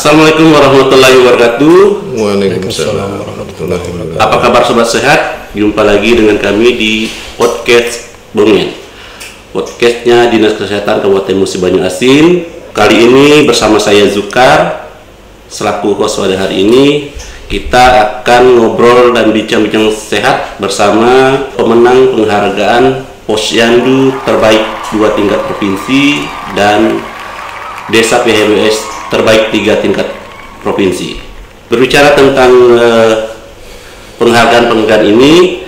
Assalamualaikum warahmatullahi wabarakatuh. Waalaikumsalam warahmatullahi wabarakatuh. Apa kabar sobat sehat? Jumpa lagi dengan kami di podcast Bongen. Podcastnya Dinas Kesehatan Kabupaten Musi Banyu Asin. Kali ini bersama saya Zukar selaku host pada hari ini. Kita akan ngobrol dan bincang-bincang sehat bersama pemenang penghargaan Posyandu terbaik 2 tingkat provinsi dan Desa PHBS terbaik 3 tingkat provinsi. Berbicara tentang penghargaan ini,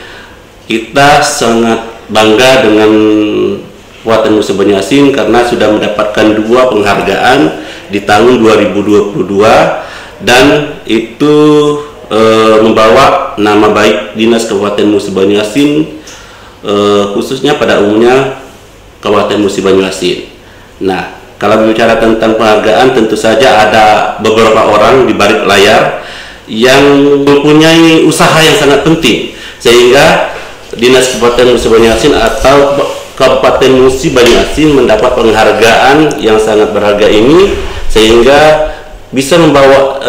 kita sangat bangga dengan Kabupaten Musi Banyu Asin karena sudah mendapatkan 2 penghargaan di tahun 2022 dan itu membawa nama baik Dinas Kabupaten Musi Banyu Asin, khususnya pada umumnya Kabupaten Musi Banyu Asin. Nah, kalau berbicara tentang penghargaan, tentu saja ada beberapa orang di balik layar yang mempunyai usaha yang sangat penting, sehingga Dinas Kabupaten Musi Banyu Asin atau Kabupaten Musi Banyu Asin mendapat penghargaan yang sangat berharga ini, sehingga bisa membawa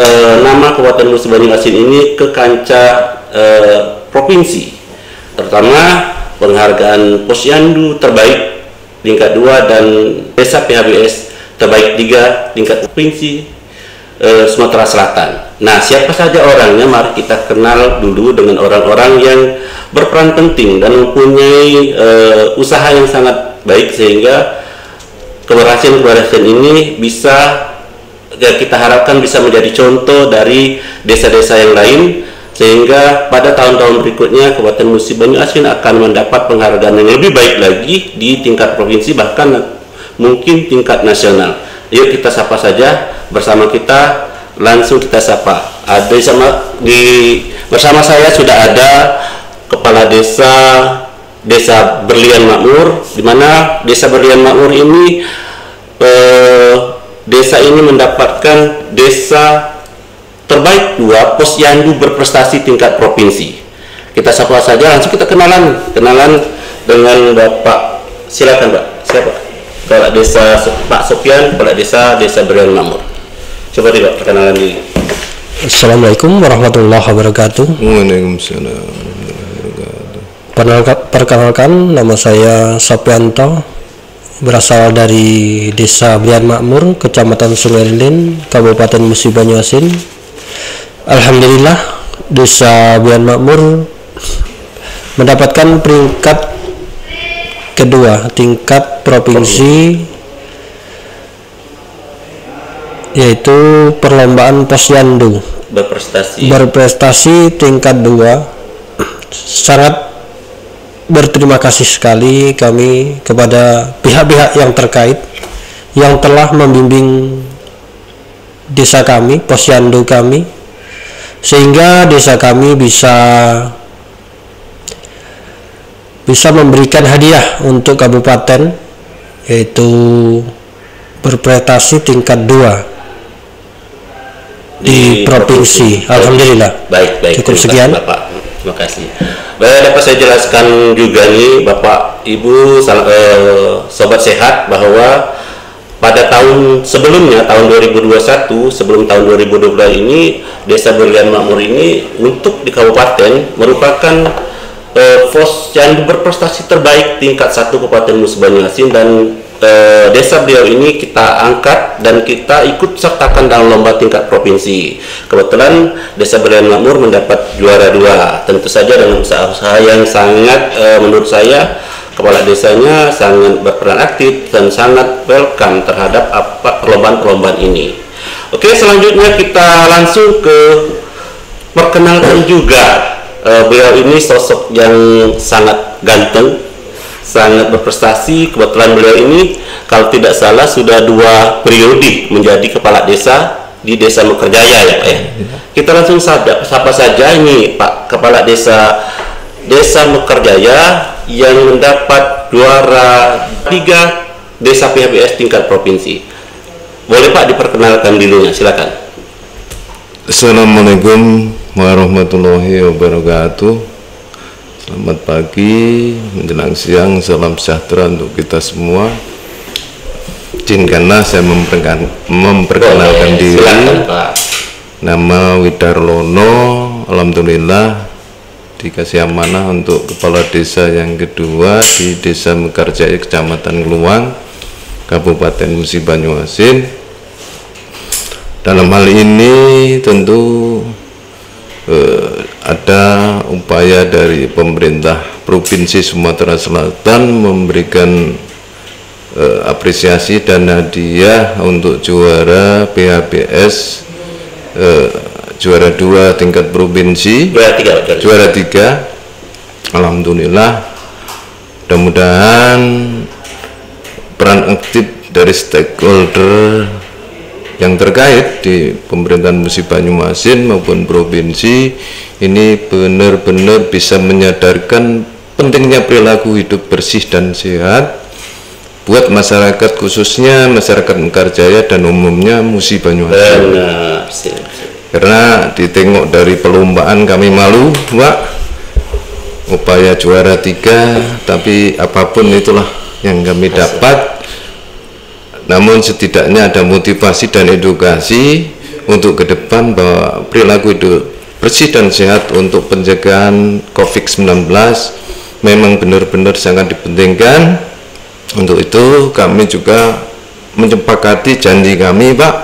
nama Kabupaten Musi Banyu Asin ini ke kancah provinsi, terutama penghargaan Posyandu terbaik tingkat 2 dan Desa PHBS terbaik 3 tingkat provinsi Sumatera Selatan. Nah, siapa saja orangnya? Mari kita kenal dulu dengan orang-orang yang berperan penting dan mempunyai usaha yang sangat baik, sehingga keberhasilan ini bisa kita harapkan bisa menjadi contoh dari desa-desa yang lain, sehingga pada tahun-tahun berikutnya Kabupaten Musi Banyu Asin akan mendapat penghargaan yang lebih baik lagi di tingkat provinsi, bahkan mungkin tingkat nasional. Yuk kita sapa saja, bersama kita langsung kita sapa. Bersama saya sudah ada Kepala Desa Berlian Makmur, di mana Desa Berlian Makmur ini desa ini mendapatkan desa terbaik 2 Posyandu berprestasi tingkat provinsi. Kita sapa saja, langsung kita kenalan dengan Bapak. Silakan Pak. Siapa? Kepala Desa Pak Sofian, Kepala Desa Berlian Makmur. Coba Pak perkenalan diri. Assalamualaikum warahmatullahi wabarakatuh. Waalaikumsalam warahmatullahi wabarakatuh. Perkenalkan, nama saya Sopianto, berasal dari Desa Berlian Makmur, Kecamatan Sungai Lilin, Kabupaten Musi Banyu Asin. Alhamdulillah, Desa Berlian Makmur mendapatkan peringkat kedua tingkat provinsi, yaitu perlombaan Posyandu berprestasi tingkat 2. Sangat berterima kasih sekali kami kepada pihak-pihak yang terkait yang telah membimbing desa kami, Posyandu kami, sehingga desa kami bisa memberikan hadiah untuk kabupaten, yaitu berprestasi tingkat 2 di provinsi. Alhamdulillah. Baik. Cukup sekian. Bapak. Terima kasih. Baik, dapat saya jelaskan juga nih Bapak Ibu sobat sehat, bahwa pada tahun sebelumnya, tahun 2021, sebelum tahun 2022 ini, Desa Berlian Makmur ini untuk di kabupaten merupakan Posyandu berprestasi terbaik tingkat 1 Kabupaten Musi Banyu Asin, dan desa beliau ini kita angkat dan kita ikut sertakan dalam lomba tingkat provinsi. Kebetulan Desa Berlian Makmur mendapat juara 2, tentu saja dengan usaha-usaha yang sangat menurut saya kepala desanya sangat berperan aktif dan sangat welcome terhadap perlombaan-perlombaan ini. Oke, selanjutnya kita langsung ke perkenalkan juga. Beliau ini sosok yang sangat ganteng, sangat berprestasi. Kebetulan beliau ini kalau tidak salah sudah 2 periode menjadi kepala desa di Desa Mekarjaya ya Pak ya. Kita langsung sapa saja ini Pak Kepala Desa Mekarjaya yang mendapat juara 3 Desa PHBS tingkat provinsi. Boleh Pak diperkenalkan dulunya, silakan. Assalamualaikum warahmatullahi wabarakatuh. Selamat pagi menjelang siang, salam sejahtera untuk kita semua. izinkanlah saya memperkenalkan diri. Silakan, Pak. Nama Widarlono, alhamdulillah dikasih amanah untuk kepala desa yang kedua di Desa Mekarjaya, Kecamatan Kluwang, Kabupaten Musi Banyuasin. Dalam hal ini tentu ada upaya dari pemerintah Provinsi Sumatera Selatan memberikan apresiasi dan hadiah untuk juara PHBS juara 2 tingkat provinsi, juara 3. Alhamdulillah, mudah-mudahan peran aktif dari stakeholder yang terkait di pemerintahan Musi Banyuasin maupun provinsi ini benar-benar bisa menyadarkan pentingnya perilaku hidup bersih dan sehat buat masyarakat, khususnya masyarakat Mekarjaya dan umumnya Musi Banyuasin. Karena ditengok dari perlombaan kami malu, Pak, upaya juara 3, tapi apapun itulah yang kami dapat. Namun setidaknya ada motivasi dan edukasi untuk ke depan bahwa perilaku hidup bersih dan sehat untuk pencegahan COVID-19 memang benar-benar sangat dipentingkan. Untuk itu kami juga menyepakati janji kami, Pak,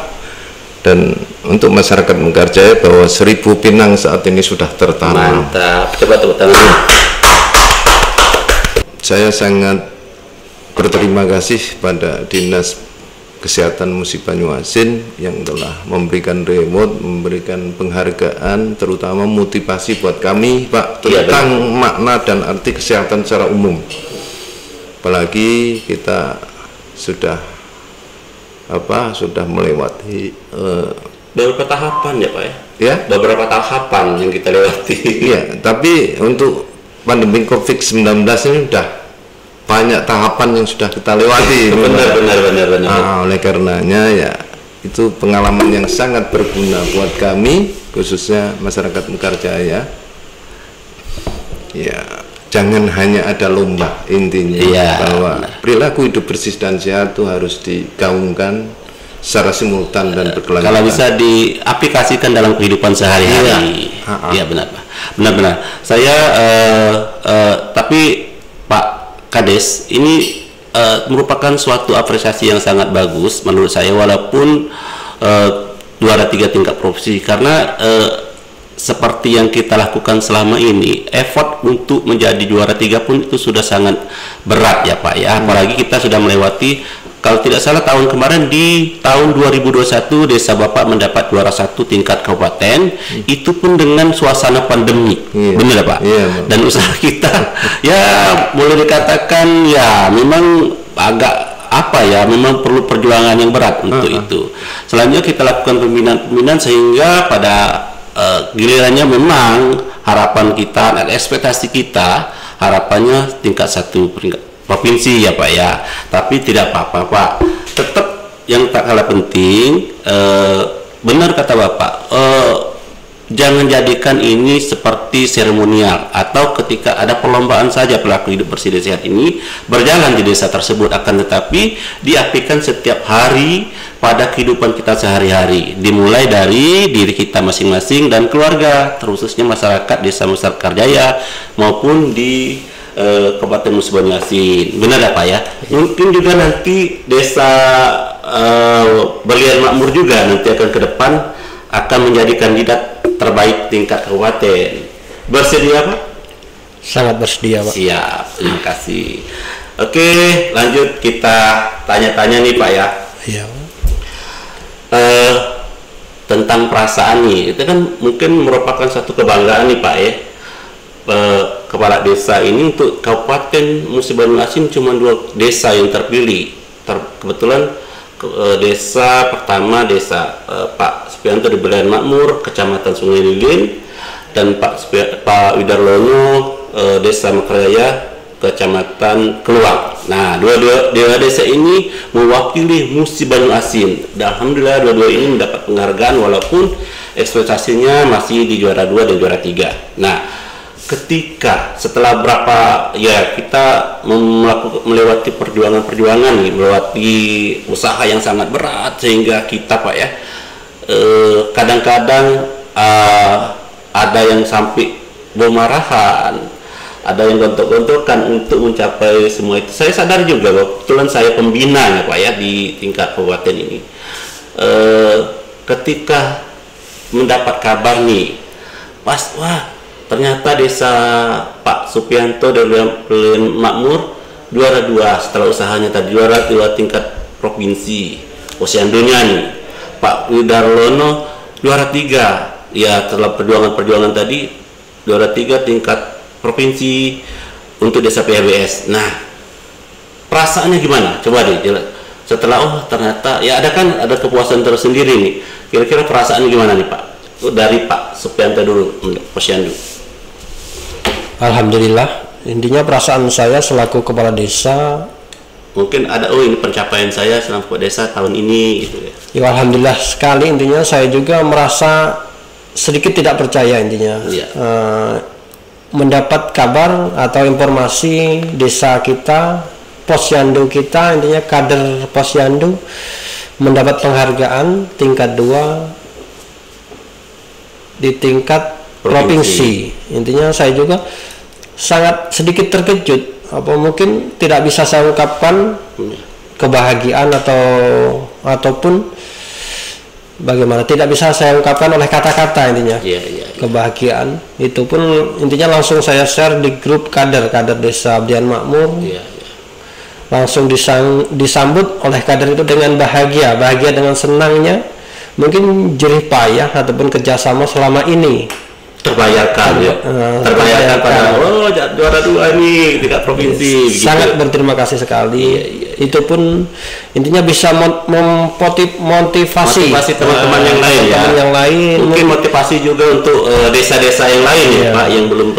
dan untuk masyarakat Mekarjaya bahwa 1000 pinang saat ini sudah tertanam. Mantap, coba tepuk tangan. Saya sangat berterima kasih pada Dinas Kesehatan Musi Banyuasin yang telah memberikan remote, memberikan penghargaan, terutama motivasi buat kami, Pak, tentang makna dan arti kesehatan secara umum. Apalagi kita sudah melewati beberapa tahapan ya, Pak ya? Ya, beberapa tahapan yang kita lewati. Iya, tapi untuk pandemi COVID-19 ini sudah banyak tahapan yang sudah kita lewati. benar. Nah, oleh karenanya ya itu pengalaman yang sangat berguna buat kami, khususnya masyarakat Mekarjaya. Ya, jangan hanya ada lomba, intinya bahwa perilaku hidup bersih dan sehat itu harus digaungkan secara simultan dan berkelanjutan. Kalau bisa diaplikasikan dalam kehidupan sehari-hari. Iya, benar. Saya tapi Pak Kades, ini merupakan suatu apresiasi yang sangat bagus menurut saya, walaupun juara 3 tingkat provinsi, karena seperti yang kita lakukan selama ini, effort untuk menjadi juara 3 pun itu sudah sangat berat ya, Pak ya. Apalagi kita sudah melewati, kalau tidak salah tahun kemarin di tahun 2021 desa Bapak mendapat juara 1 tingkat kabupaten, itu pun dengan suasana pandemi. Benar ya, Pak? Dan usaha kita ya boleh dikatakan ya memang agak memang perlu perjuangan yang berat untuk itu. Selanjutnya kita lakukan pembinaan sehingga pada gilirannya memang harapan kita dan ekspektasi kita, harapannya tingkat 1 provinsi ya, Pak ya. Tapi tidak apa-apa, Pak, tetap yang tak kalah penting, benar kata Bapak, jangan jadikan ini seperti seremonial atau ketika ada perlombaan saja perilaku hidup bersih dan sehat ini berjalan di desa tersebut, akan tetapi diaplikasikan setiap hari pada kehidupan kita sehari-hari, dimulai dari diri kita masing-masing dan keluarga, terkhususnya masyarakat desa Mekarjaya maupun di Kabupaten Musi Banyuasin. Benar ya, Pak ya? Mungkin juga nanti desa Berlian Makmur juga nanti akan ke depan akan menjadi kandidat terbaik tingkat kabupaten. Bersedia, Pak? Sangat bersedia, Pak. Siap, terima kasih. Oke, lanjut kita tanya-tanya nih, Pak ya. Iya. Tentang perasaan nih, itu kan mungkin merupakan satu kebanggaan nih, Pak ya. Kepala desa ini untuk Kabupaten Musi Banyuasin cuma 2 desa yang terpilih. Kebetulan desa pertama Pak Supianto di Berlian Makmur, Kecamatan Sungai Lilin, dan Pak Widarlono Desa Mekarjaya, Kecamatan Kluwang. Nah, dua desa ini mewakili Musi Banyuasin. Alhamdulillah dua-dua ini mendapat penghargaan walaupun ekspektasinya masih di juara 2 dan juara 3. Nah, ketika setelah berapa ya kita melewati perjuangan nih, melewati usaha yang sangat berat sehingga kita Pak ya kadang-kadang ada yang sampai bermarahan, ada yang gontok-gontokan untuk mencapai semua itu. Saya sadar juga bahwa kebetulan saya pembina ya Pak ya di tingkat kabupaten ini. Ketika mendapat kabar nih, pas wah ternyata desa Pak Supianto dari Belian Makmur juara 2 setelah usahanya tadi, juara 2 tingkat provinsi Posyandunya nih. Pak Widarlono juara 3 ya, setelah perjuangan tadi juara 3 tingkat provinsi untuk desa PHBS. Nah, perasaannya gimana? Coba deh setelah ternyata ya ada kepuasan tersendiri nih. Kira-kira perasaannya gimana nih Pak? Dari Pak Supianto dulu, Posyandu. Alhamdulillah, intinya perasaan saya selaku kepala desa, mungkin ada ini pencapaian saya selaku kepala desa tahun ini gitu ya. Ya alhamdulillah sekali, intinya saya juga merasa sedikit tidak percaya intinya. Ya. Mendapat kabar atau informasi desa kita, Posyandu kita, intinya kader Posyandu mendapat penghargaan tingkat 2 di tingkat provinsi. Intinya saya juga sangat sedikit terkejut, apa mungkin tidak bisa saya ungkapkan kebahagiaan ataupun bagaimana, tidak bisa saya ungkapkan oleh kata-kata intinya. Kebahagiaan itu pun intinya langsung saya share di grup kader desa Belian Makmur. Langsung disambut oleh kader itu dengan bahagia dengan senangnya, mungkin jerih payah ataupun kerjasama selama ini terbayarkan pada juara 2 nih tingkat provinsi. Sangat berterima kasih sekali. Itu pun intinya bisa motivasi teman-teman yang lain mungkin motivasi juga untuk desa-desa yang lain ya Pak yang belum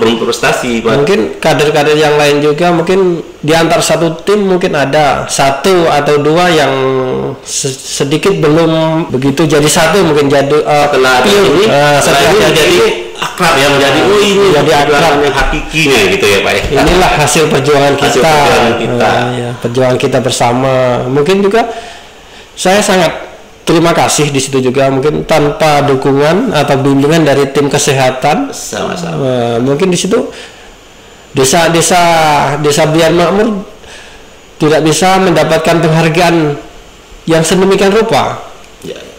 berprestasi Pak. Mungkin kader-kader yang lain juga, mungkin di antar satu tim mungkin ada 1 atau 2 yang sedikit belum begitu jadi satu, mungkin jadi setelah ini jadi akrab ya, menjadi ini jadi akrab yang hakikinya gitu ya Pak. Inilah hasil perjuangan kita. Perjuangan kita bersama. Mungkin juga saya sangat terima kasih di situ juga, mungkin tanpa dukungan atau bimbingan dari tim kesehatan sama-sama. Mungkin di situ desa Belian Makmur tidak bisa mendapatkan penghargaan yang sedemikian rupa.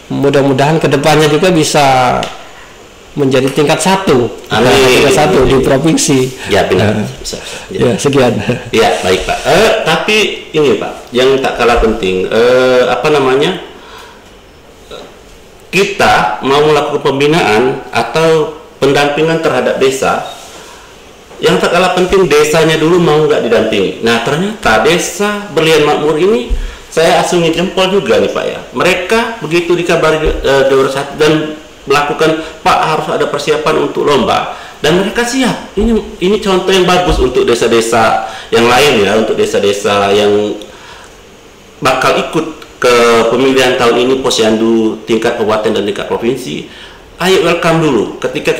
Mudah-mudahan kedepannya juga bisa menjadi tingkat 1 di provinsi. Ya benar. Ya sekian. Ya baik Pak. Tapi ini Pak, yang tak kalah penting, kita mau melakukan pembinaan atau pendampingan terhadap desa, yang tak kalah penting desanya dulu mau nggak didampingi. Nah ternyata desa Belian Makmur ini saya acungi jempol juga nih Pak ya. Mereka begitu dikabari juara 1 dan melakukan Pak harus ada persiapan untuk lomba, dan mereka siap. Ini contoh yang bagus untuk desa-desa yang lain ya, untuk desa-desa yang bakal ikut ke pemilihan tahun ini Posyandu tingkat kabupaten dan tingkat provinsi. Ayo welcome dulu. Ketika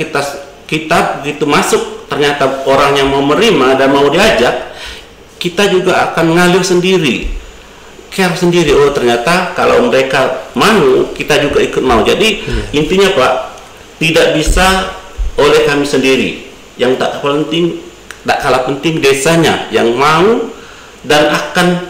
kita begitu masuk, ternyata orang yang mau menerima dan mau diajak, kita juga akan ngalir sendiri, care sendiri. Oh ternyata kalau mereka mau, kita juga ikut mau. Jadi intinya Pak, tidak bisa oleh kami sendiri. Yang tak kalah penting desanya yang mau dan akan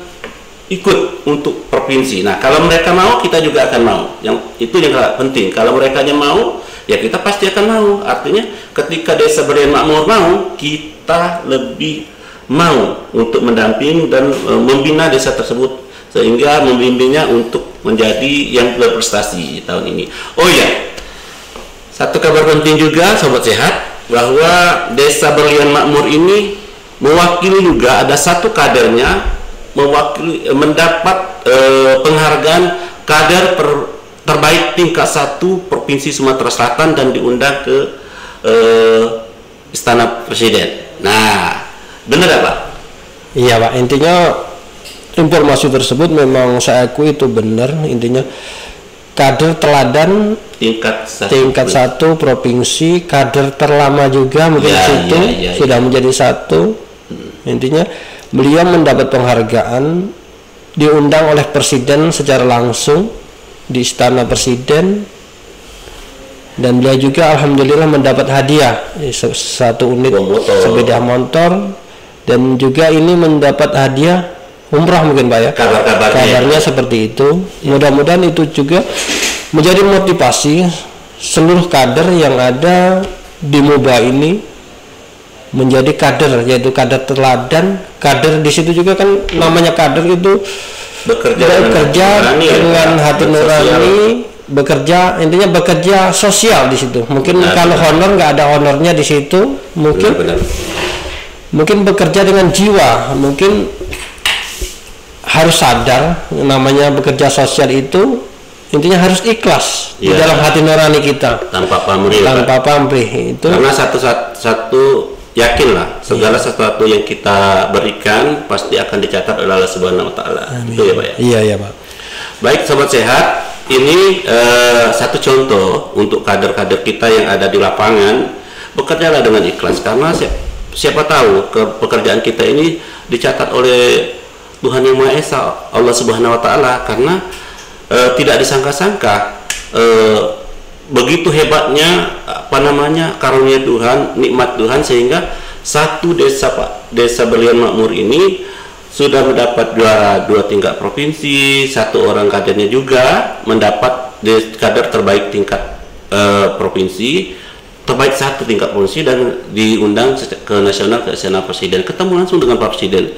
ikut untuk provinsi. Nah kalau mereka mau, kita juga akan mau. Itu yang kalah penting. Kalau mereka mau, ya kita pasti akan mau. Artinya ketika desa Belian Makmur mau, kita lebih mau untuk mendamping dan membina desa tersebut, sehingga membimbingnya untuk menjadi yang berprestasi tahun ini. Oh ya, satu kabar penting juga Sobat Sehat, bahwa desa Belian Makmur ini mewakili juga ada satu kadernya mendapat penghargaan kader terbaik tingkat 1 Provinsi Sumatera Selatan dan diundang ke Istana Presiden. Nah, benar ya Pak? Iya Pak, intinya informasi tersebut memang saya akui itu benar. Intinya kader teladan tingkat satu provinsi, kader terlama juga mungkin situ sudah menjadi satu. Intinya beliau mendapat penghargaan, diundang oleh presiden secara langsung di istana presiden, dan beliau juga alhamdulillah mendapat hadiah 1 unit sepeda motor, dan juga ini mendapat hadiah umrah mungkin Pak ya. Kabarnya seperti itu. Mudah-mudahan itu juga menjadi motivasi seluruh kader yang ada di MUBA ini menjadi kader, yaitu kader teladan. Kader di situ juga kan namanya kader itu bekerja dengan hati nurani, bekerja, intinya bekerja sosial di situ. Mungkin kalau honor nggak ada honornya di situ, mungkin bekerja dengan jiwa, mungkin harus sadar namanya bekerja sosial itu intinya harus ikhlas di dalam hati nurani kita, tanpa pamrih itu. Karena satu yakinlah segala sesuatu yang kita berikan pasti akan dicatat oleh Allah Subhanahu Wa Taala. Itu ya Pak ya. Iya Pak. Baik sobat sehat, ini satu contoh untuk kader-kader kita yang ada di lapangan, bekerjalah dengan ikhlas, karena siapa tahu pekerjaan kita ini dicatat oleh Tuhan Yang Maha Esa, Allah Subhanahu Wa Taala, karena tidak disangka-sangka begitu hebatnya karunia Tuhan, nikmat Tuhan, sehingga satu desa desa Berlian Makmur ini sudah mendapat juara 2 tingkat provinsi, 1 orang kadernya juga mendapat kader terbaik tingkat provinsi, terbaik 1 tingkat provinsi, dan diundang ke nasional, ke istana presiden, ketemu langsung dengan Pak Presiden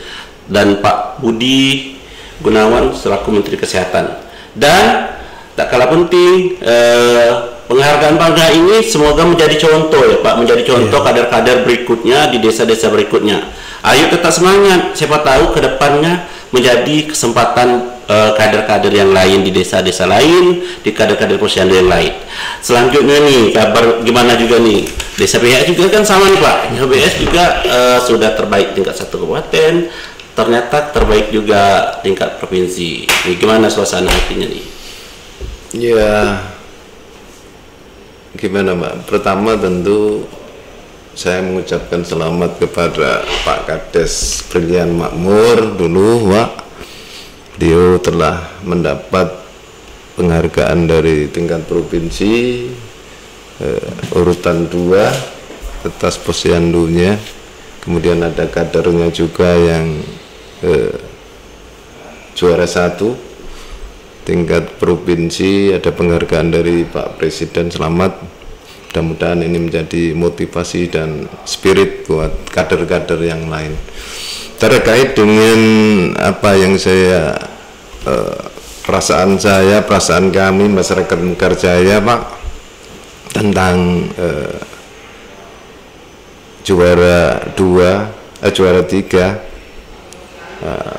dan Pak Budi Gunawan selaku Menteri Kesehatan. Dan tak kalah penting, penghargaan bangga ini semoga menjadi contoh ya Pak, menjadi contoh kader-kader berikutnya di desa-desa berikutnya. Ayo tetap semangat, siapa tahu kedepannya menjadi kesempatan kader-kader yang lain di desa-desa lain, di kader-kader posyandu yang lain. Selanjutnya nih, kabar gimana juga nih, desa BHS juga kan sama nih Pak, BHS juga sudah terbaik tingkat 1 kabupaten, ternyata terbaik juga tingkat provinsi. Ini gimana suasana hatinya nih? Ya, gimana Mbak? Pertama tentu saya mengucapkan selamat kepada Pak Kades Berlian Makmur dulu, Pak. Beliau telah mendapat penghargaan dari tingkat provinsi urutan 2 atas posyandunya. Kemudian ada kadernya juga yang juara 1 tingkat provinsi, ada penghargaan dari Pak Presiden. Selamat, mudah-mudahan ini menjadi motivasi dan spirit buat kader-kader yang lain. Terkait dengan apa yang saya perasaan kami masyarakat Mekarjaya Pak, tentang juara 3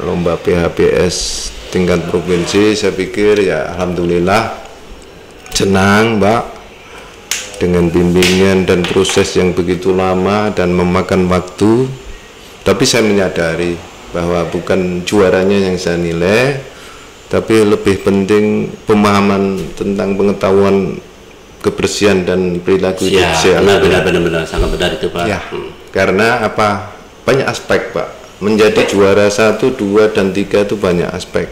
lomba PHBS tingkat provinsi, saya pikir ya alhamdulillah senang Mbak, dengan bimbingan dan proses yang begitu lama dan memakan waktu. Tapi saya menyadari bahwa bukan juaranya yang saya nilai, tapi lebih penting pemahaman tentang pengetahuan kebersihan dan perilaku hidup sehat. Benar, sangat benar itu Pak. Ya, karena apa? Banyak aspek Pak. Menjadi juara 1, 2, dan 3 itu banyak aspek.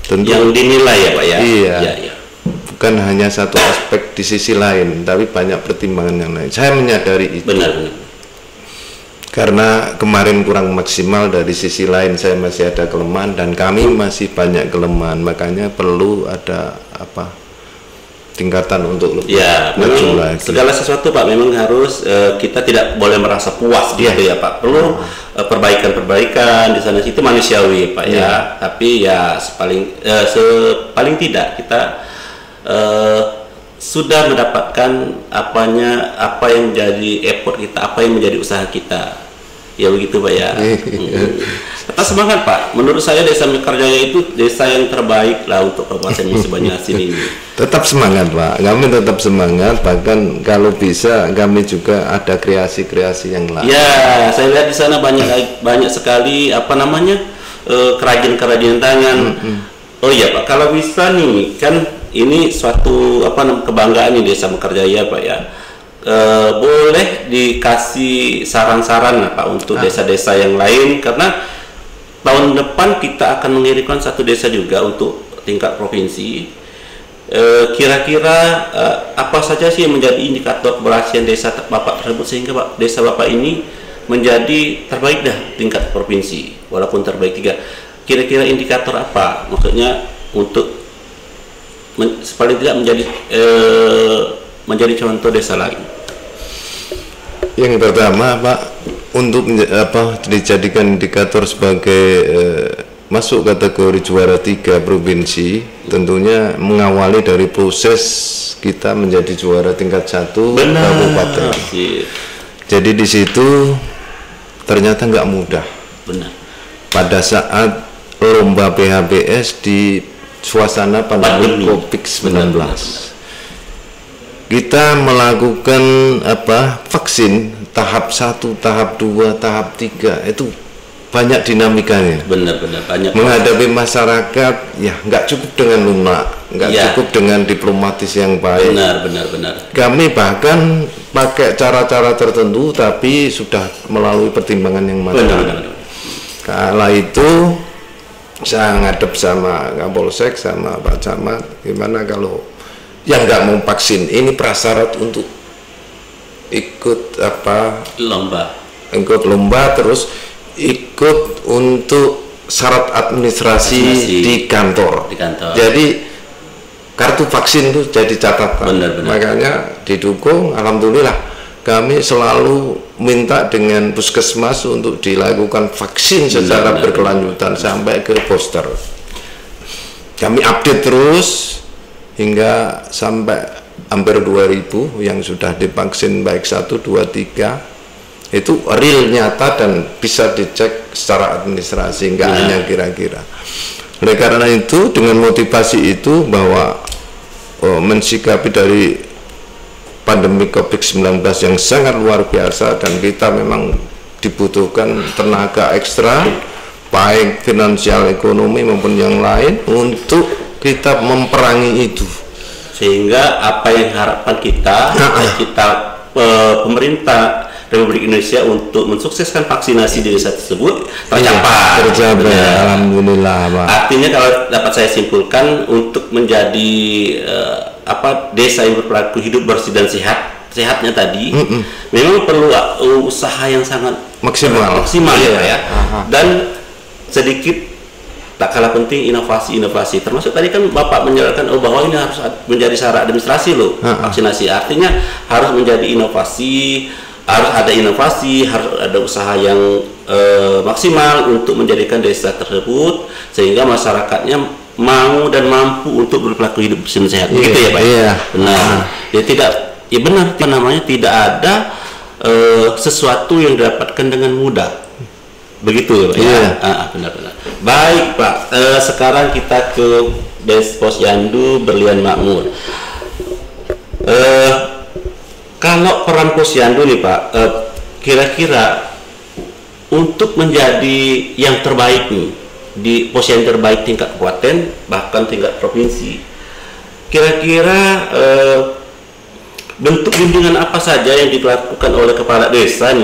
Tentu yang dinilai ya Pak ya. Iya. Ya. Bukan hanya satu aspek di sisi lain, tapi banyak pertimbangan yang lain. Saya menyadari itu. Benar. Karena kemarin kurang maksimal dari sisi lain, saya masih ada kelemahan dan kami masih banyak kelemahan. Makanya perlu ada tingkatan untuk lebih maju lagi. Segala sesuatu Pak memang harus kita tidak boleh merasa puas gitu ya Pak. Perlu perbaikan di sana situ, manusiawi Pak ya. Tapi ya paling tidak kita sudah mendapatkan apa yang menjadi effort kita, apa yang menjadi usaha kita. Ya begitu Pak ya. Tetap semangat Pak. Menurut saya Desa Mekarjaya itu desa yang terbaik lah untuk Kabupaten Musi Banyuasin ini. Tetap semangat Pak. Kami tetap semangat. Bahkan kalau bisa kami juga ada kreasi-kreasi yang lain. Ya, saya lihat di sana banyak sekali kerajinan tangan. Oh iya Pak, kalau bisa nih kan ini suatu kebanggaan di Desa Mekarjaya Pak ya. Boleh dikasih saran-saran Pak untuk desa-desa yang lain, karena tahun depan kita akan mengirimkan satu desa juga untuk tingkat provinsi. Kira-kira apa saja sih yang menjadi indikator keberhasilan desa Bapak tersebut sehingga desa Bapak ini menjadi terbaik dah tingkat provinsi, walaupun terbaik 3. Kira-kira indikator apa? Maksudnya untuk paling tidak menjadi contoh desa lain. Yang pertama Pak, untuk dijadikan indikator sebagai masuk kategori juara 3 provinsi, tentunya mengawali dari proses kita menjadi juara tingkat 1 kabupaten. Jadi di situ ternyata nggak mudah. Benar. Pada saat lomba PHBS di suasana pandemi COVID-19, kita melakukan vaksin tahap 1, tahap 2, tahap 3 itu banyak dinamikanya. Benar-benar banyak. Menghadapi masyarakat ya nggak cukup dengan lunak, nggak cukup dengan diplomatis yang baik. Benar. Kami bahkan pakai cara-cara tertentu, tapi sudah melalui pertimbangan yang matang. Kala itu saya ngadep sama Kapolsek sama Pak Camat, gimana kalau yang nggak mau vaksin ini prasyarat untuk ikut lomba, terus ikut untuk syarat administrasi di kantor. Jadi kartu vaksin itu jadi catatan. Benar. Makanya didukung, alhamdulillah kami selalu minta dengan puskesmas untuk dilakukan vaksin secara berkelanjutan sampai ke booster. Kami update terus hingga sampai hampir 2000 yang sudah divaksin baik 1, 2, 3. Itu real, nyata, dan bisa dicek secara administrasi, nggak hanya kira-kira. Oleh karena itu, dengan motivasi itu bahwa mensikapi dari pandemi COVID-19 yang sangat luar biasa, dan kita memang dibutuhkan tenaga ekstra, baik finansial, ekonomi maupun yang lain, untuk kita memperangi itu. Sehingga apa yang harapan kita, pemerintah Republik Indonesia untuk mensukseskan vaksinasi di desa tersebut tercapai. Alhamdulillah Pak. Artinya kalau dapat saya simpulkan, untuk menjadi desa yang berperilaku hidup bersih dan sehatnya tadi memang perlu usaha yang sangat maksimal ya. Dan sedikit tak kalah penting inovasi, termasuk tadi kan Bapak menjelaskan bahwa ini harus menjadi syarat administrasi vaksinasi. Artinya harus menjadi inovasi, harus ada usaha yang maksimal untuk menjadikan desa tersebut sehingga masyarakatnya mau dan mampu untuk berperilaku hidup bersih dan sehat. Gitu ya Pak? Iya. Benar. Tidak ada sesuatu yang didapatkan dengan mudah. Begitu ya? Benar-benar. Baik Pak, sekarang kita ke Posyandu Berlian Makmur. Kalau peran Posyandu nih Pak, kira-kira untuk menjadi yang terbaik nih di Posyandu terbaik tingkat kabupaten bahkan tingkat provinsi, kira-kira bentuk bimbingan apa saja yang dilakukan oleh kepala desa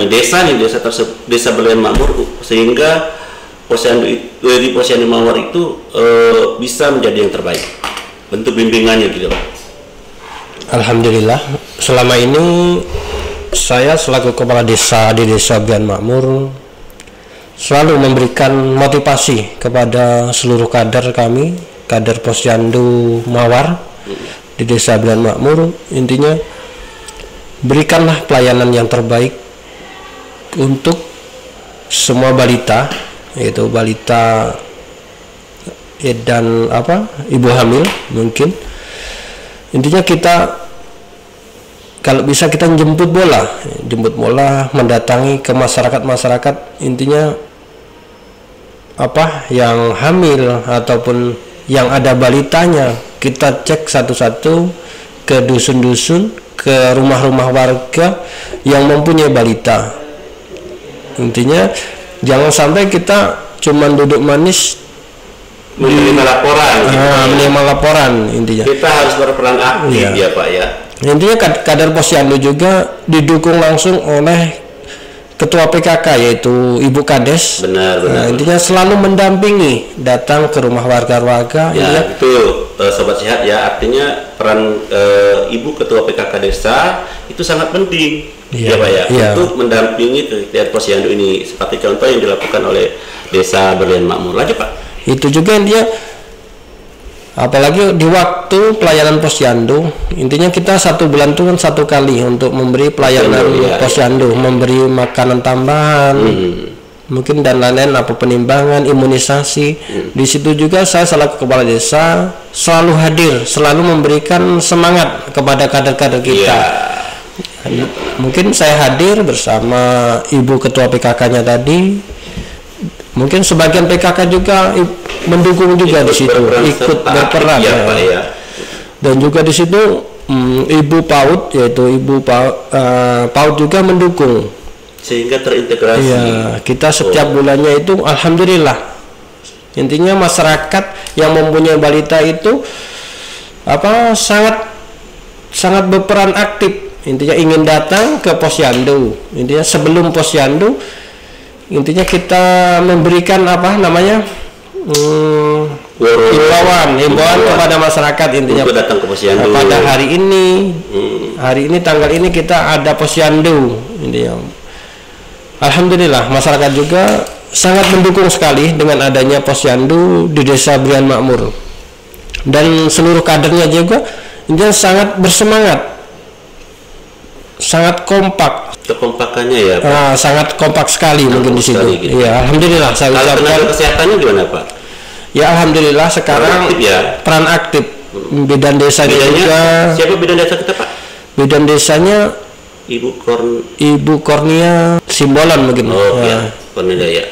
Berlian Makmur sehingga di Posyandu Makmur itu bisa menjadi yang terbaik, bentuk bimbingannya gitu Pak? Alhamdulillah, selama ini saya selaku kepala desa di Desa Berlian Makmur selalu memberikan motivasi kepada seluruh kader kami, kader Posyandu Mawar di Desa Berlian Makmur. Intinya berikanlah pelayanan yang terbaik untuk semua balita, yaitu balita dan ibu hamil mungkin. Intinya kita kalau bisa kita jemput bola, mendatangi ke masyarakat, intinya yang hamil ataupun yang ada balitanya, kita cek satu-satu ke dusun-dusun, ke rumah-rumah warga yang mempunyai balita. Intinya jangan sampai kita cuman duduk manis menerima laporan. Menerima laporan intinya. Kita harus berperan aktif ya Pak ya. Intinya kader Posyandu juga didukung langsung oleh Ketua PKK yaitu Ibu Kades. Benar. Nah, intinya selalu mendampingi, datang ke rumah warga-warga. Ya betul, Sobat Sehat ya. Artinya peran Ibu Ketua PKK Desa itu sangat penting, ya Pak ya, untuk mendampingi kegiatan Posyandu ini. Seperti contoh yang dilakukan oleh Desa Berlian Makmur. Lanjut Pak. Itu juga intinya, apalagi di waktu pelayanan Posyandu, intinya kita 1 bulan itu kan 1 kali untuk memberi pelayanan Posyandu, memberi makanan tambahan, mungkin dan lain-lain, apa penimbangan, imunisasi. Di situ juga saya selaku kepala desa selalu hadir, selalu memberikan semangat kepada kader-kader kita. Mungkin saya hadir bersama Ibu Ketua PKK-nya tadi. Mungkin sebagian PKK juga mendukung juga di situ, ikut berperan ya. Dan juga di situ Ibu PAUD, yaitu Ibu PAUD juga mendukung sehingga terintegrasi. Ya, kita setiap bulannya itu alhamdulillah. Intinya masyarakat yang mempunyai balita itu sangat berperan aktif. Intinya ingin datang ke Posyandu. Intinya sebelum Posyandu, intinya kita memberikan himbauan kepada masyarakat, intinya datang ke Posyandu. Pada hari ini tanggal ini kita ada Posyandu, intinya. Alhamdulillah masyarakat juga sangat mendukung sekali dengan adanya Posyandu di Desa Berlian Makmur, dan seluruh kadernya juga intinya sangat bersemangat, sangat kompak. Kekompakannya ya Pak. Sangat kompak sekali mungkin di situ. Gitu. Ya, alhamdulillah saya ucapkan. Tenaga kesehatannya gimana Pak? Ya alhamdulillah sekarang peran aktif bidan desa juga. Siapa bidan desa kita Pak? Bidan desanya Ibu Kornia Simbolan mungkin. Kornia ya.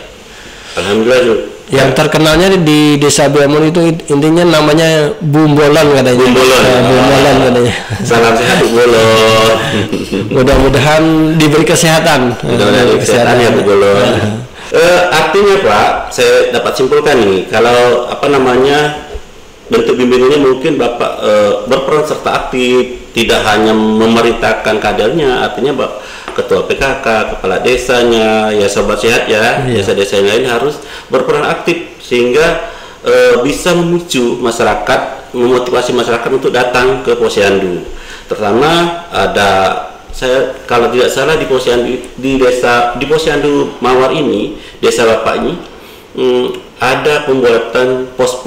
Alhamdulillah. Yang terkenalnya di Desa Berlian itu intinya namanya Bumbolan katanya. Bumbolan katanya. Salam sehat Bu Bolon. Mudah-mudahan diberi kesehatan. Mudah-mudahan kesehatan ya Bu Bolon. Artinya Pak, saya dapat simpulkan nih, kalau bentuk bimbingannya mungkin Bapak berperan serta aktif, tidak hanya memerintahkan kadernya, artinya Ketua PKK, kepala desanya, ya Sobat Sehat ya, desa-desa yang lain harus berperan aktif sehingga bisa memicu masyarakat, memotivasi masyarakat untuk datang ke Posyandu. Terutama saya kalau tidak salah di Posyandu Mawar ini, desa Bapak ini ada pembuatan pos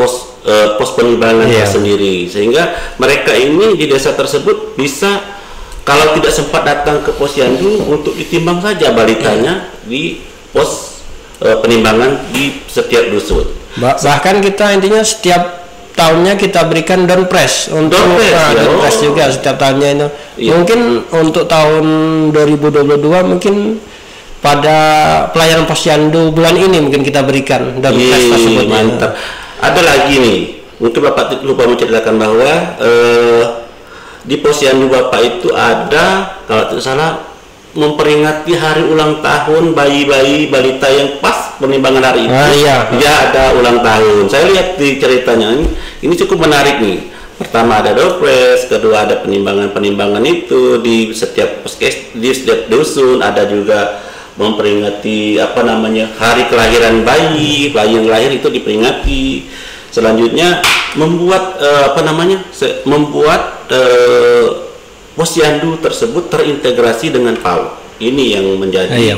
penimbangan sendiri, sehingga mereka ini di desa tersebut bisa, kalau tidak sempat datang ke Posyandu, untuk ditimbang saja balitanya di pos penimbangan di setiap dusun. Bahkan kita intinya setiap tahunnya kita berikan downpress untuk downpress juga setiap tahunnya itu. Mungkin untuk tahun 2022 mungkin pada pelayanan Posyandu bulan ini mungkin kita berikan downpress tersebut. Mantap. Ada lagi nih, mungkin Bapak lupa menceritakan bahwa di Posyandu Bapak itu ada, kalau tidak salah, memperingati hari ulang tahun bayi-bayi balita yang pas penimbangan hari itu. Dia ada ulang tahun. Saya lihat di ceritanya ini cukup menarik nih. Pertama ada downpress, kedua ada penimbangan itu di setiap di setiap dusun, ada juga memperingati hari kelahiran bayi yang lahir itu diperingati. Selanjutnya membuat Posyandu tersebut terintegrasi dengan PAUD. Ini yang menjadi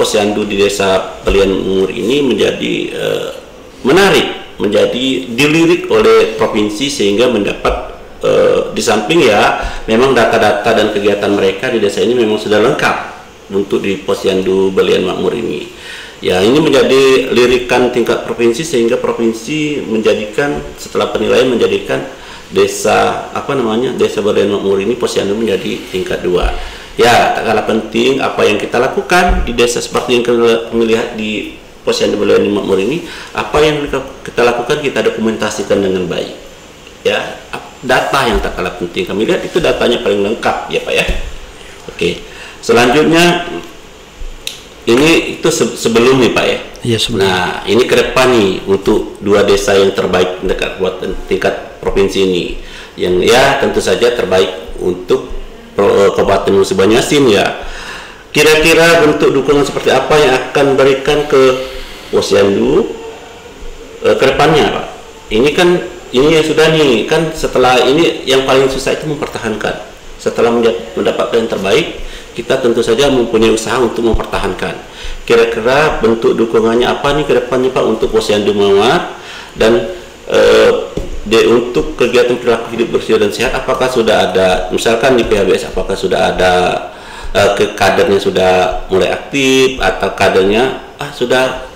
Posyandu di Desa Berlian Makmur ini menjadi menarik, menjadi dilirik oleh provinsi sehingga mendapat di samping memang data-data dan kegiatan mereka di desa ini memang sudah lengkap untuk di Posyandu Berlian Makmur ini. Ya, ini menjadi lirikan tingkat provinsi sehingga provinsi menjadikan, setelah penilaian, menjadikan Desa Berlian Makmur ini Posyandu menjadi tingkat 2. Ya, tak kalah penting apa yang kita lakukan di desa seperti yang kita melihat di Posyandu Berlian Makmur ini, apa yang kita lakukan kita dokumentasikan dengan baik. Ya, data yang tak kalah penting. Kami lihat itu datanya paling lengkap ya Pak ya. Oke. Selanjutnya ini itu sebelum nih Pak ya. Iya, sebelum. Nah, ini ke depan nih untuk 2 desa yang terbaik tingkat provinsi ini, yang ya tentu saja terbaik untuk Kabupaten Musi Banyu ya. Kira-kira bentuk dukungan seperti apa yang akan berikan ke Posyandu ke depannya Pak? Ini kan ini sudah nih kan, setelah ini yang paling susah itu mempertahankan. Setelah mendapatkan yang terbaik, kita tentu saja mempunyai usaha untuk mempertahankan. Kira-kira bentuk dukungannya apa nih ke depannya Pak untuk Posyandu Muhammad, dan untuk kegiatan perilaku hidup bersih dan sehat, apakah sudah ada misalkan di PHBS, apakah sudah ada kadernya sudah mulai aktif, atau kadernya sudah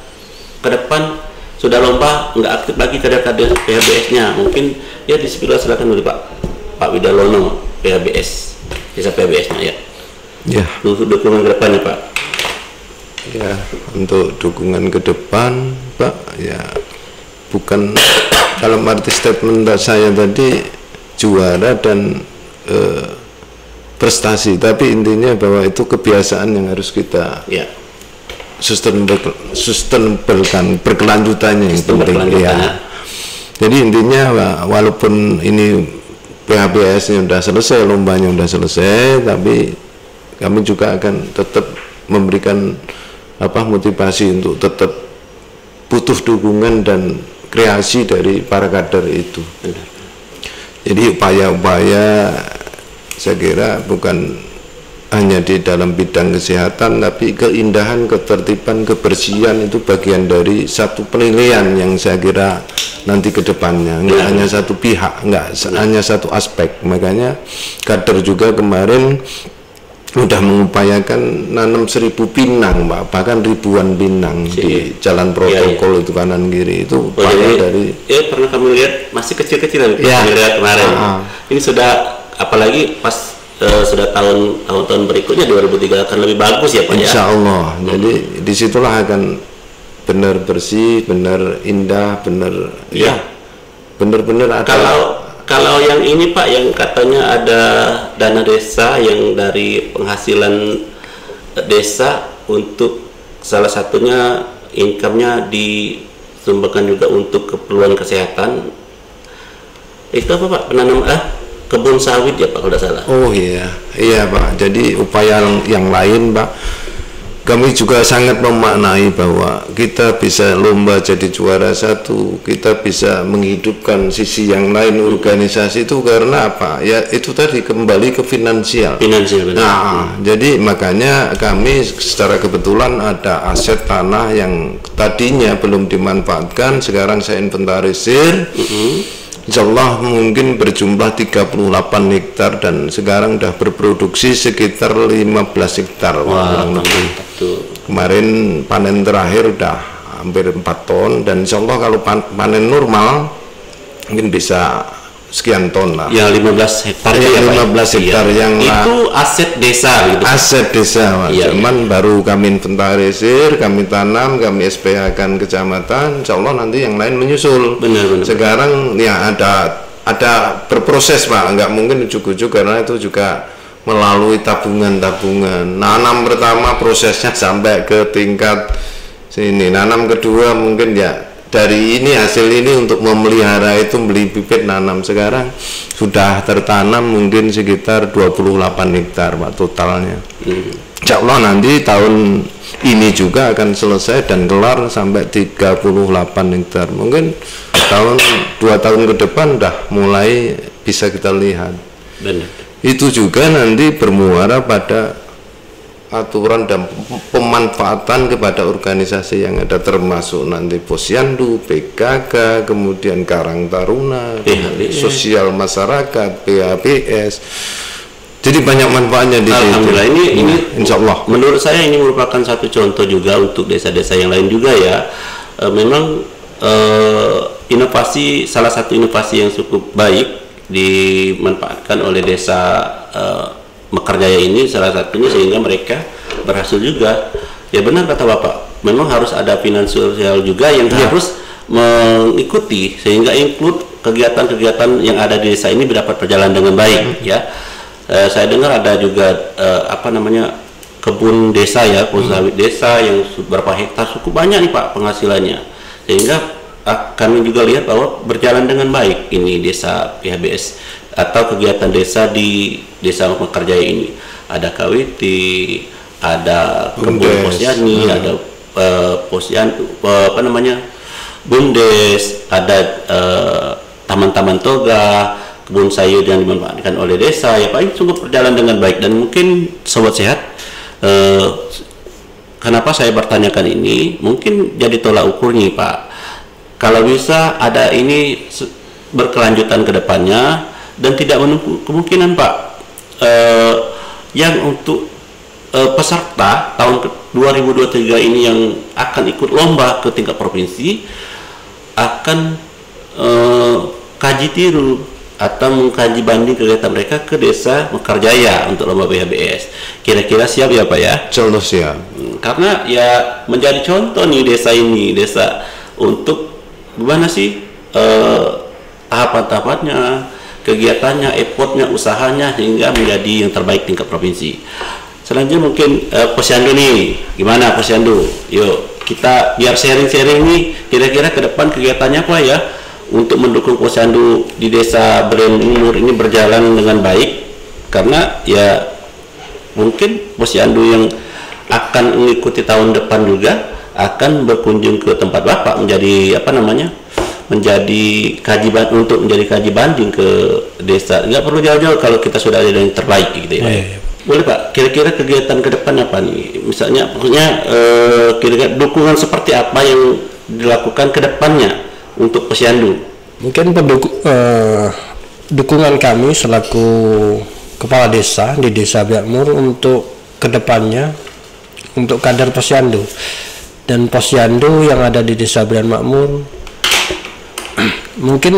ke depan sudah lomba nggak aktif lagi kader-kader PHBS-nya? Mungkin ya silakan dulu Pak Widalono, PHBS, desa PHBS-nya ya. Ya. Dukungan ke depannya Pak. Ya, untuk dukungan ke depan Pak, ya bukan dalam arti statement saya tadi juara dan prestasi, tapi intinya bahwa itu kebiasaan yang harus kita sustainable kan, berkelanjutannya yang penting ya. Jadi intinya walaupun ini PHBS-nya sudah selesai, lombanya sudah selesai, tapi kami juga akan tetap memberikan motivasi untuk tetap butuh dukungan dan kreasi dari para kader itu. Jadi upaya-upaya saya kira bukan hanya di dalam bidang kesehatan, tapi keindahan, ketertiban, kebersihan itu bagian dari satu penilaian yang saya kira nanti ke depannya, nggak hanya satu pihak, nggak hanya satu aspek. Makanya kader juga kemarin udah mengupayakan nanam 1000 pinang Pak, bahkan ribuan pinang di jalan protokol itu kanan kiri itu dari pernah kami lihat masih kecil-kecilan kami lihat kemarin. Ini sudah, apalagi pas sudah tahun-tahun berikutnya 2003 akan lebih bagus ya Pak. Insya Allah. Jadi disitulah akan benar bersih, benar indah, benar benar-benar ada. Kalau yang ini Pak, yang katanya ada dana desa yang dari penghasilan desa untuk salah satunya income-nya disumbangkan juga untuk keperluan kesehatan. Itu apa Pak? Penanam kebun sawit ya Pak kalau tidak salah. Oh iya Pak. Jadi upaya yang lain Pak, kami juga sangat memaknai bahwa kita bisa lomba jadi juara 1, kita bisa menghidupkan sisi yang lain organisasi itu karena apa? Ya itu tadi kembali ke finansial. Nah, jadi makanya kami secara kebetulan ada aset tanah yang tadinya belum dimanfaatkan, sekarang saya inventarisir. Insya Allah mungkin berjumlah 38 hektar dan sekarang sudah berproduksi sekitar 15 hektar. Kemarin panen terakhir udah hampir 4 ton, dan insya Allah kalau panen normal mungkin bisa sekian ton lah. Ya 15 hektar ya, 15 hektar yang itu aset desa gitu. Aset desa cuman baru kami inventarisir, kami tanam, kami SPH kan kecamatan, insya Allah nanti yang lain menyusul. Benar. Sekarang ya ada berproses Pak, nggak mungkin ujuk-ujuk karena itu juga melalui tabungan. Nanam pertama prosesnya sampai ke tingkat sini, nanam kedua mungkin ya dari ini hasil ini untuk memelihara itu beli bibit nanam. Sekarang sudah tertanam mungkin sekitar 28 hektar Pak totalnya. Insya Allah nanti tahun ini juga akan selesai dan kelar sampai 38 hektar. Mungkin 2 tahun ke depan udah mulai bisa kita lihat. Benar. Itu juga nanti bermuara pada aturan dan pemanfaatan kepada organisasi yang ada, termasuk nanti Posyandu, PKK, kemudian Karang Taruna, sosial masyarakat, PHBS. Jadi banyak manfaatnya di situ. Alhamdulillah ini insya Allah. Menurut saya ini merupakan satu contoh juga untuk desa-desa yang lain juga ya. Memang inovasi, salah satu inovasi yang cukup baik dimanfaatkan oleh desa Mekarjaya ini salah satunya, sehingga mereka berhasil juga. Ya benar kata Bapak, memang harus ada finansial juga yang harus mengikuti, sehingga include kegiatan-kegiatan yang ada di desa ini dapat berjalan dengan baik ya. Saya dengar ada juga kebun desa ya, kebun sawit desa yang beberapa hektar cukup banyak nih Pak penghasilannya, sehingga kami juga lihat bahwa berjalan dengan baik ini desa PHBS atau kegiatan desa di desa Mekarjaya ini. Ada KWT, ada kebun Posyandu, ada Posyandu, apa namanya, Bumdes, ada taman-taman toga, kebun sayur yang dimanfaatkan oleh desa ya Pak. Ini cukup berjalan dengan baik, dan mungkin Sobat Sehat, kenapa saya bertanyakan ini, mungkin jadi tolak ukurnya Pak. Kalau bisa ada ini berkelanjutan ke depannya, dan tidak menutup kemungkinan Pak, yang untuk peserta tahun 2023 ini yang akan ikut lomba ke tingkat provinsi akan kaji tiru atau mengkaji banding kegiatan mereka ke desa Mekarjaya untuk lomba PHBS. Kira-kira siap ya Pak ya? Contoh siap. Karena ya menjadi contoh nih desa ini, desa untuk gimana sih tahapan-tahapannya, kegiatannya, effortnya, usahanya, hingga menjadi yang terbaik tingkat provinsi. Selanjutnya mungkin Posyandu nih, gimana Posyandu? Yuk kita biar sharing-sharing nih, kira-kira ke depan kegiatannya apa ya untuk mendukung Posyandu di desa Beren Umur ini berjalan dengan baik, karena ya mungkin Posyandu yang akan mengikuti tahun depan juga akan berkunjung ke tempat Bapak menjadi apa namanya, menjadi untuk menjadi kaji banding ke desa. Nggak perlu jauh-jauh kalau kita sudah ada yang terbaik gitu ya. Boleh Pak, kira-kira kegiatan ke depan apa nih? Misalnya, maksudnya kira-kira dukungan seperti apa yang dilakukan ke depannya untuk Posyandu? Mungkin dukungan kami selaku kepala desa di Desa Biakmur untuk kedepannya untuk kader Posyandu dan Posyandu yang ada di Desa Biren Makmur. Mungkin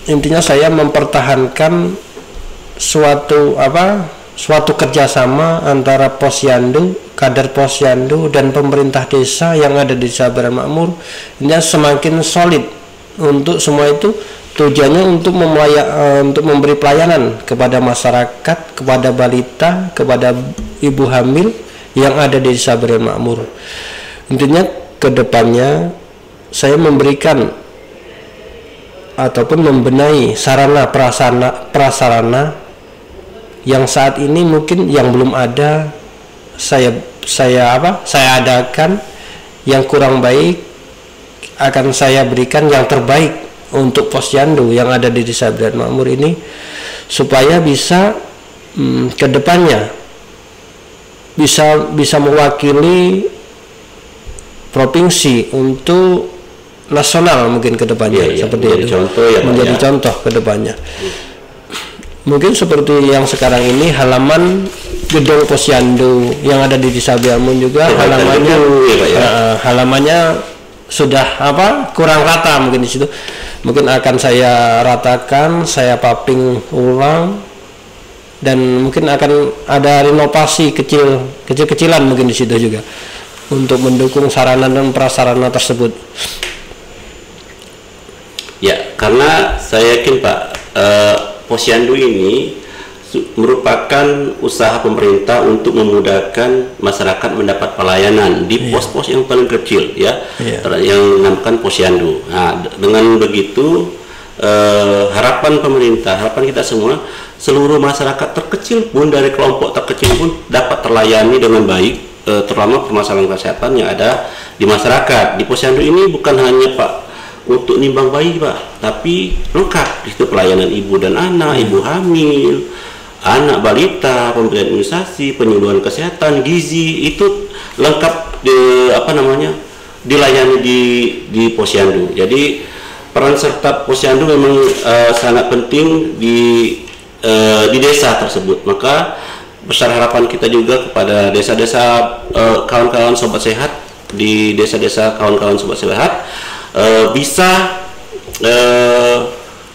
intinya saya mempertahankan suatu kerjasama antara Posyandu, kader Posyandu dan pemerintah desa yang ada di Desa Biren Makmur ini semakin solid. Untuk semua itu tujuannya untuk memberi pelayanan kepada masyarakat, kepada balita, kepada ibu hamil yang ada di Desa Biren Makmur. Intinya kedepannya saya memberikan ataupun membenahi sarana prasarana yang saat ini mungkin yang belum ada, saya adakan, yang kurang baik akan saya berikan yang terbaik untuk Posyandu yang ada di Desa Biren Makmur ini, supaya bisa kedepannya bisa mewakili provinsi untuk nasional mungkin kedepannya, seperti itu contoh, ya, menjadi contoh kedepannya. Mungkin seperti yang sekarang ini halaman gedung Posyandu yang ada di Desa Biakmur juga halamannya sudah kurang rata, mungkin di situ mungkin akan saya ratakan, saya paping ulang, dan mungkin akan ada renovasi kecil-kecilan mungkin di situ juga untuk mendukung sarana dan prasarana tersebut. Ya, karena saya yakin Pak, Posyandu ini merupakan usaha pemerintah untuk memudahkan masyarakat mendapat pelayanan di pos-pos yang paling kecil ya, yang dinamakan Posyandu. Nah, dengan begitu harapan pemerintah, harapan kita semua, seluruh masyarakat terkecil pun, dari kelompok terkecil pun dapat terlayani dengan baik, terutama permasalahan kesehatan yang ada di masyarakat. Di Posyandu ini bukan hanya Pak untuk nimbang bayi Pak, tapi lengkap itu pelayanan ibu dan anak, ibu hamil, anak balita, pemberian imunisasi, penyuluhan kesehatan, gizi, itu lengkap dilayani di Posyandu. Jadi peran serta Posyandu memang sangat penting di desa tersebut. Maka besar harapan kita juga kepada desa-desa kawan-kawan Sobat Sehat, di desa-desa kawan-kawan Sobat Sehat bisa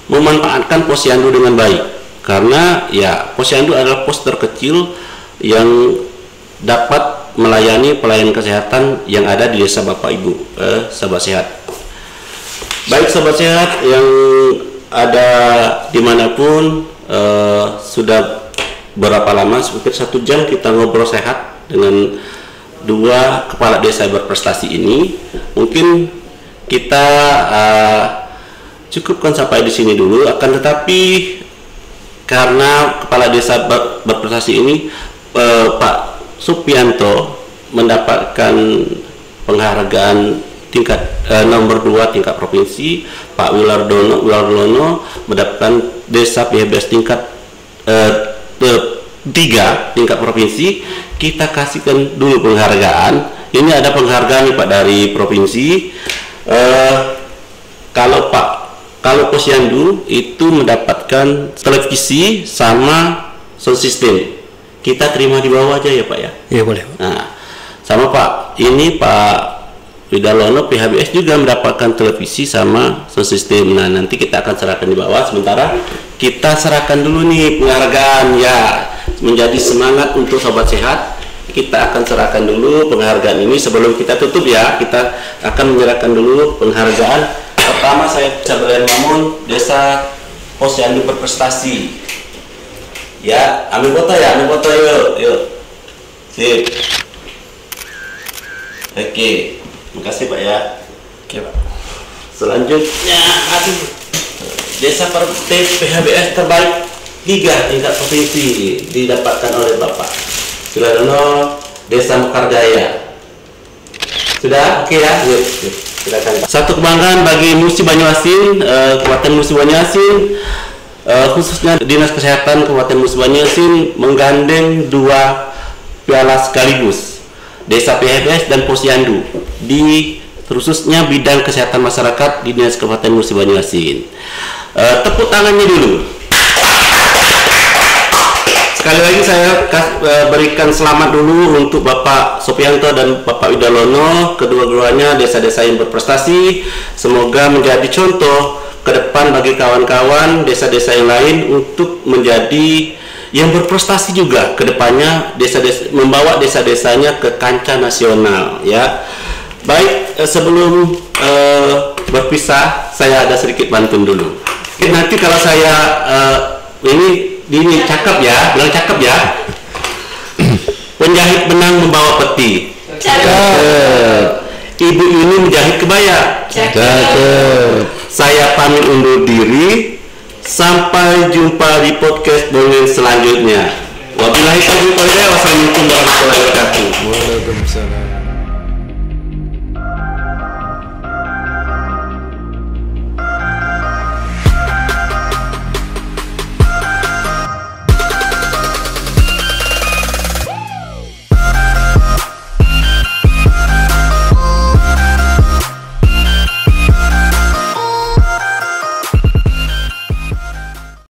memanfaatkan Posyandu dengan baik. Karena ya Posyandu adalah pos terkecil yang dapat melayani pelayanan kesehatan yang ada di desa Bapak Ibu Sobat Sehat. Baik Sobat Sehat yang ada dimanapun, sudah berapa lama, sekitar 1 jam kita ngobrol sehat dengan dua kepala desa berprestasi ini. Mungkin kita cukupkan sampai di sini dulu. Akan tetapi karena kepala desa berprestasi ini Pak Supianto mendapatkan penghargaan tingkat nomor 2 tingkat provinsi, Pak Wilardono mendapatkan desa PHBS tingkat 3 tingkat provinsi. Kita kasihkan dulu penghargaan. Ini ada penghargaan nih Pak dari provinsi. Kalau Posyandu itu mendapatkan televisi sama sound system. Kita terima di bawah aja ya Pak ya. Iya boleh. Nah, sama Pak, ini Pak Widarlono PHBS juga mendapatkan televisi sama sound system. Nah, nanti kita akan serahkan di bawah. Sementara kita serahkan dulu nih penghargaan ya, menjadi semangat untuk Sobat Sehat. Kita akan serahkan dulu penghargaan ini sebelum kita tutup ya. Kita akan menyerahkan dulu penghargaan. Pertama saya Sabrian Mamun, Desa Posyandu Berprestasi. Ya, ambil foto ya, ambil foto yuk. Sip. Oke, makasih Pak ya. Oke Pak. Selanjutnya, Desa PHBS terbaik 3 tingkat provinsi didapatkan oleh Bapak Wilardono, Desa Mekarjaya. Sudah, oke ya. Yuk. Silakan. Satu kebanggaan bagi Musi Banyuasin, Kabupaten Musi Banyuasin. Khususnya Dinas Kesehatan Kabupaten Musi Banyuasin menggandeng 2 piala sekaligus, Desa PHBS dan Posyandu, di khususnya bidang kesehatan masyarakat di Dinas Kabupaten Musi Banyuasin. Tepuk tangannya dulu. Sekali lagi saya berikan selamat dulu untuk Bapak Supianto dan Bapak Widarlono, kedua-duanya desa-desa yang berprestasi. Semoga menjadi contoh ke depan bagi kawan-kawan desa-desa yang lain untuk menjadi yang berprestasi juga ke depannya, desa-desa, membawa desa-desanya ke kancah nasional ya. Baik, sebelum berpisah saya ada sedikit pantun dulu. Nanti kalau saya ini cakep ya, bilang cakep ya. Penjahit benang membawa peti. Cakep. Ibu ini menjahit kebaya. Cakep. Saya pamit undur diri. Sampai jumpa di podcast Dongeng selanjutnya. Wabillahi taufiq wal hidayah. Wassalamualaikum warahmatullahi wabarakatuh. Waalaikumsalam.